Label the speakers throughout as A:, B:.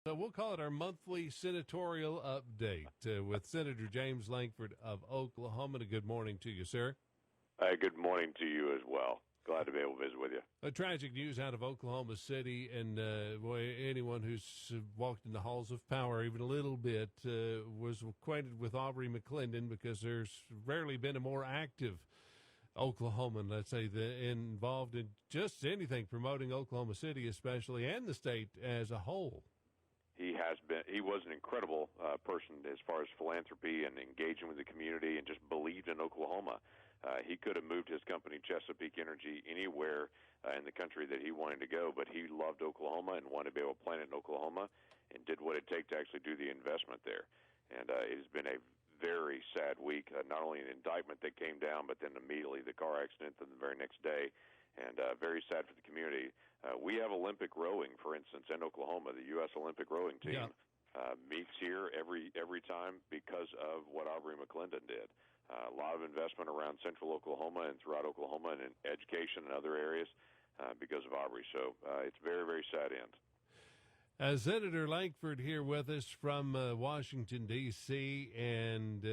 A: So we'll call it our monthly senatorial update with Senator James Lankford of Oklahoma. Good morning to you, sir.
B: Good morning to you as well. Glad to be able to visit with you.
A: Tragic news out of Oklahoma City, and anyone who's walked in the halls of power even a little bit was acquainted with Aubrey McClendon, because there's rarely been a more active Oklahoman, let's say, involved in just anything promoting Oklahoma City especially, and the state as a whole.
B: He was an incredible person as far as philanthropy and engaging with the community, and just believed in Oklahoma. He could have moved his company, Chesapeake Energy, anywhere in the country that he wanted to go, but he loved Oklahoma and wanted to be able to plant it in Oklahoma, and did what it take to actually do the investment there. And it has been a very sad week, not only an indictment that came down, but then immediately the car accident the very next day. And very sad for the community. We have Olympic rowing, for instance, in Oklahoma. The U.S. Olympic rowing team meets here every time because of what Aubrey McClendon did. A lot of investment around central Oklahoma and throughout Oklahoma, and in education and other areas because of Aubrey. So it's very, very sad end.
A: Senator Lankford here with us from Washington, D.C., and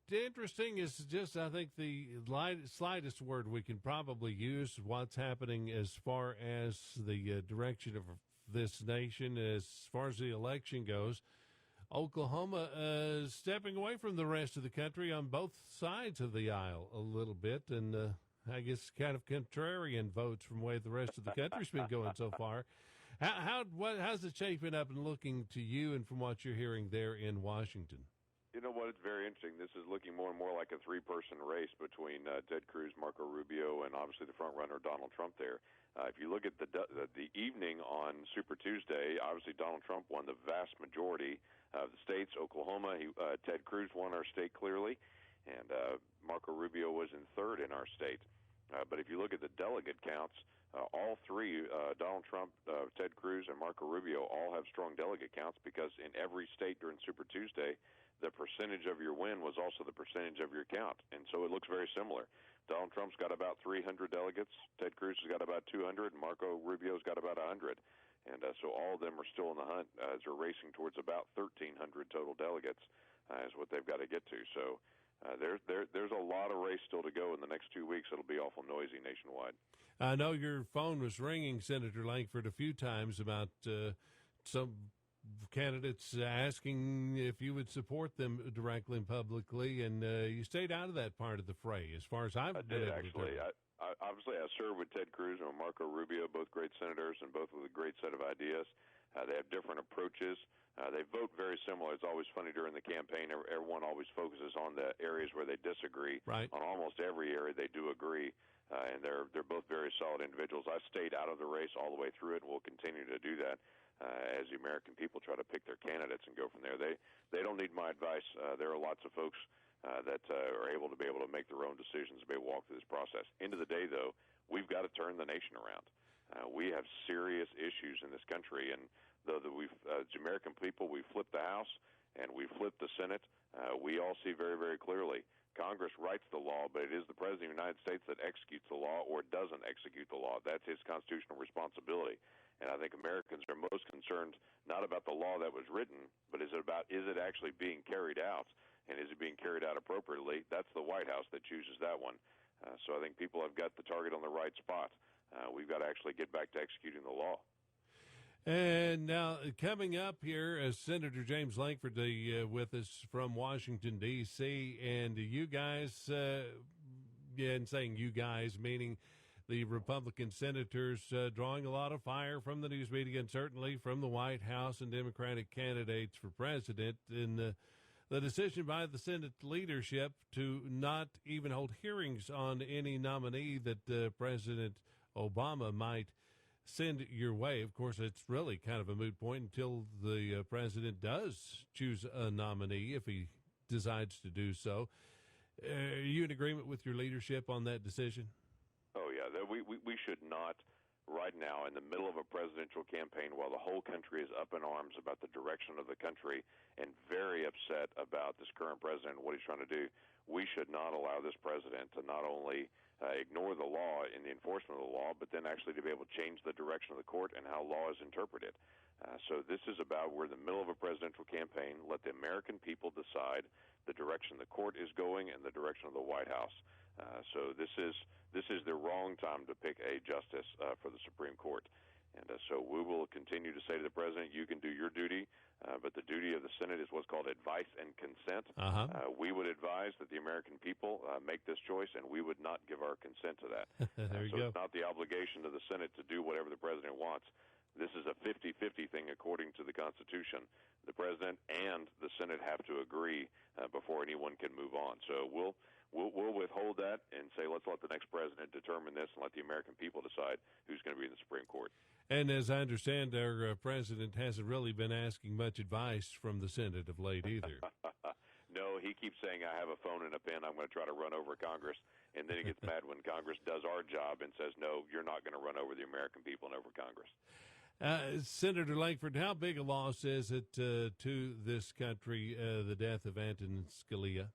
A: interesting is just, I think, the slightest word we can probably use, what's happening as far as the direction of this nation, as far as the election goes. Oklahoma stepping away from the rest of the country on both sides of the aisle a little bit, and I guess kind of contrarian votes from the way the rest of the country's been going so far. How's it shaping up and looking to you, and from what you're hearing there in Washington?
B: You know what? It's very interesting. This is looking more and more like a three-person race between Ted Cruz, Marco Rubio, and obviously the front-runner Donald Trump there. If you look at the evening on Super Tuesday, obviously Donald Trump won the vast majority of the states. Oklahoma, Ted Cruz won our state clearly, and Marco Rubio was in third in our state. But if you look at the delegate counts, all three, Donald Trump, Ted Cruz, and Marco Rubio, all have strong delegate counts, because in every state during Super Tuesday, the percentage of your win was also the percentage of your count. And so it looks very similar. Donald Trump's got about 300 delegates, Ted Cruz has got about 200, and Marco Rubio's got about 100. And so all of them are still in the hunt as they're racing towards about 1,300 total delegates is what they've got to get to. So there's a lot of race still to go in the next 2 weeks. It'll be awful noisy nationwide.
A: I know your phone was ringing, Senator Lankford, a few times about some candidates asking if you would support them directly and publicly, and you stayed out of that part of the fray, as far as I've been able
B: actually.
A: to do.
B: Obviously, I served with Ted Cruz and Marco Rubio, both great senators and both with a great set of ideas. They have different approaches. They vote very similar. It's always funny during the campaign. Everyone always focuses on the areas where they disagree.
A: Right.
B: On almost every area, they do agree, and they're both very solid individuals. I stayed out of the race all the way through it, and will continue to do that as the American people try to pick their candidates and go from there. They don't need my advice. There are lots of folks that are able to make their own decisions and be able to walk through this process. End of the day, though, we've got to turn the nation around. We have serious issues in this country, and though as American people, we've flipped the House and we've flipped the Senate, we all see very, very clearly Congress writes the law, but it is the President of the United States that executes the law or doesn't execute the law. That's his constitutional responsibility. And I think Americans are most concerned not about the law that was written, but is it actually being carried out, and is it being carried out appropriately? That's the White House that chooses that one. So I think people have got the target on the right spot. We've got to actually get back to executing the law.
A: And now coming up here is Senator James Lankford with us from Washington, D.C., and you guys, and saying you guys, meaning the Republican senators, drawing a lot of fire from the news media and certainly from the White House and Democratic candidates for president in the decision by the Senate leadership to not even hold hearings on any nominee that President Obama might send your way. Of course, it's really kind of a moot point until the president does choose a nominee, if he decides to do so. Are you in agreement with your leadership on that decision?
B: Oh, yeah. We should not, right now, in the middle of a presidential campaign, while the whole country is up in arms about the direction of the country and very upset about this current president and what he's trying to do, we should not allow this president to not only ignore the law in the enforcement of the law, but then actually to be able to change the direction of the court and how law is interpreted. This is about, we're in the middle of a presidential campaign. Let the American people decide the direction the court is going and the direction of the White House. So this is the wrong time to pick a justice for the Supreme Court. And so we will continue to say to the president, you can do your duty, but the duty of the Senate is what's called advice and consent. We would advise that the American people make this choice, and we would not give our consent to that.
A: There you
B: so
A: go.
B: It's not the obligation of the Senate to do whatever the president wants. This is a 50-50 thing according to the Constitution. The president and the Senate have to agree before anyone can move on. So we'll withhold that and say, let's let the next president determine this and let the American people decide who's going to be in the Supreme Court.
A: And as I understand, our president hasn't really been asking much advice from the Senate of late either.
B: No, he keeps saying, I have a phone and a pen. I'm going to try to run over Congress. And then he gets mad when Congress does our job and says, no, you're not going to run over the American people and over Congress.
A: Senator Lankford, how big a loss is it to this country, the death of Antonin Scalia?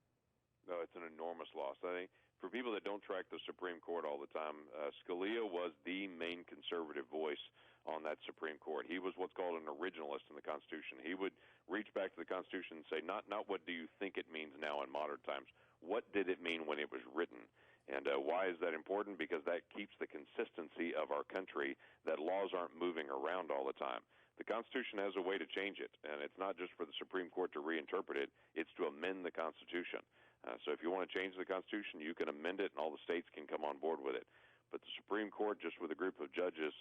B: No, it's an enormous loss. I think for people that don't track the Supreme Court all the time, Scalia was the main conservative voice on that Supreme Court. He was what's called an originalist in the Constitution. He would reach back to the Constitution and say, not what do you think it means now in modern times, what did it mean when it was written? And why is that important? Because that keeps the consistency of our country, that laws aren't moving around all the time. The Constitution has a way to change it, and it's not just for the Supreme Court to reinterpret it, it's to amend the Constitution. So if you want to change the Constitution, you can amend it, and all the states can come on board with it. But the Supreme Court, just with a group of judges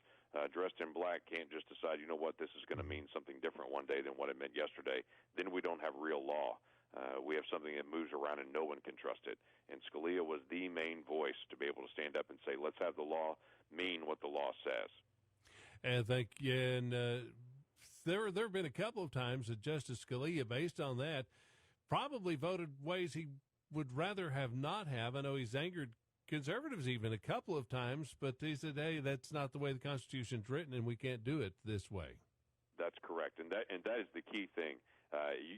B: dressed in black, can't just decide, you know what, this is going to mean something different one day than what it meant yesterday. Then we don't have real law. We have something that moves around and no one can trust it. And Scalia was the main voice to be able to stand up and say, let's have the law mean what the law says.
A: And thank you. And there have been a couple of times that Justice Scalia, based on that, probably voted ways he would rather have not have. I know he's angered conservatives even a couple of times, but he said, hey, that's not the way the Constitution's written, and we can't do it this way.
B: That's correct. And that is the key thing.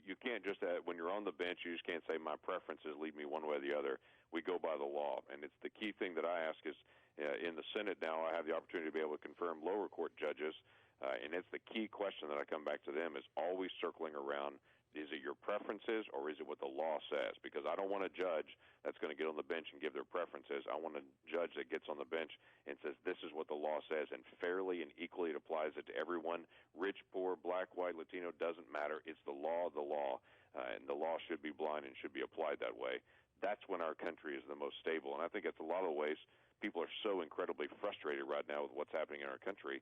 B: You can't just, when you're on the bench, you just can't say my preferences lead me one way or the other. We go by the law. And it's the key thing that I ask is, in the Senate now, I have the opportunity to be able to confirm lower court judges. And it's the key question that I come back to them is always circling around, is it your preferences or is it what the law says? Because I don't want a judge that's going to get on the bench and give their preferences. I want a judge that gets on the bench and says this is what the law says, and fairly and equally it applies it to everyone. Rich, poor, black, white, Latino, doesn't matter. It's the law, and the law should be blind and should be applied that way. That's when our country is the most stable. And I think it's a lot of ways people are so incredibly frustrated right now with what's happening in our country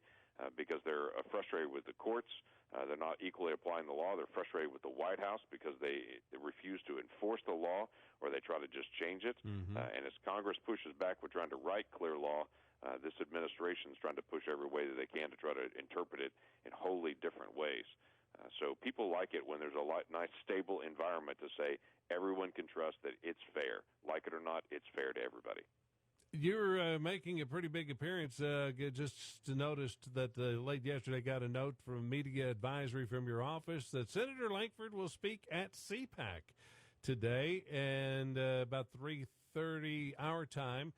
B: because they're frustrated with the courts. They're not equally applying the law. They're frustrated with the White House because they refuse to enforce the law or they try to just change it. And as Congress pushes back with trying to write clear law, this administration is trying to push every way that they can to try to interpret it in wholly different ways. So people like it when there's a nice, stable environment to say everyone can trust that it's fair. Like it or not, it's fair to everybody.
A: You're making a pretty big appearance. Just noticed that late yesterday got a note from media advisory from your office that Senator Lankford will speak at CPAC today and about 3:30 our time,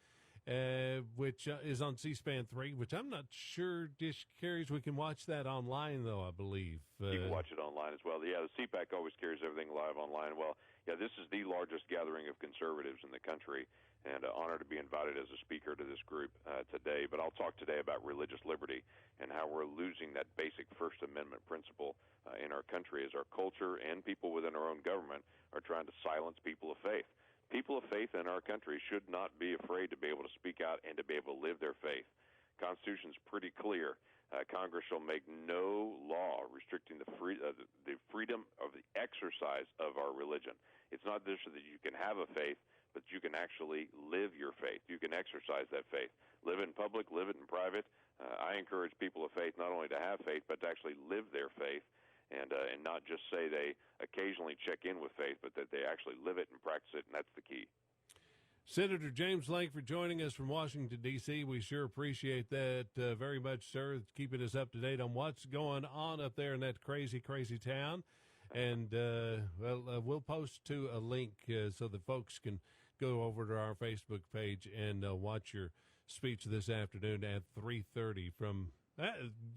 A: which is on C-SPAN 3, which I'm not sure Dish carries. We can watch that online, though, I believe.
B: You can watch it online as well. Yeah, the CPAC always carries everything live online. Well, yeah, this is the largest gathering of conservatives in the country, and honored to be invited as a speaker to this group today. But I'll talk today about religious liberty and how we're losing that basic First Amendment principle in our country as our culture and people within our own government are trying to silence people of faith. People of faith in our country should not be afraid to be able to speak out and to be able to live their faith. Constitution's pretty clear. Congress shall make no law restricting the freedom of the exercise of our religion. It's not just that you can have a faith, but you can actually live your faith. You can exercise that faith. Live in public, live it in private. I encourage people of faith not only to have faith, but to actually live their faith and not just say they occasionally check in with faith, but that they actually live it and practice it, and that's the key.
A: Senator James Lankford joining us from Washington, D.C. We sure appreciate that very much, sir, keeping us up to date on what's going on up there in that crazy, crazy town. And, we'll post to a link so that folks can go over to our Facebook page and watch your speech this afternoon at 3:30 from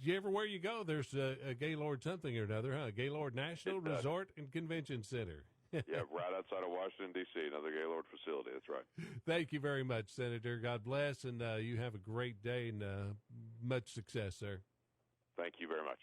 A: Everywhere you go, there's a Gaylord something or another, huh? Gaylord National Resort and Convention Center.
B: Yeah, right outside of Washington, D.C., another Gaylord facility. That's right.
A: Thank you very much, Senator. God bless, and you have a great day and much success, sir.
B: Thank you very much.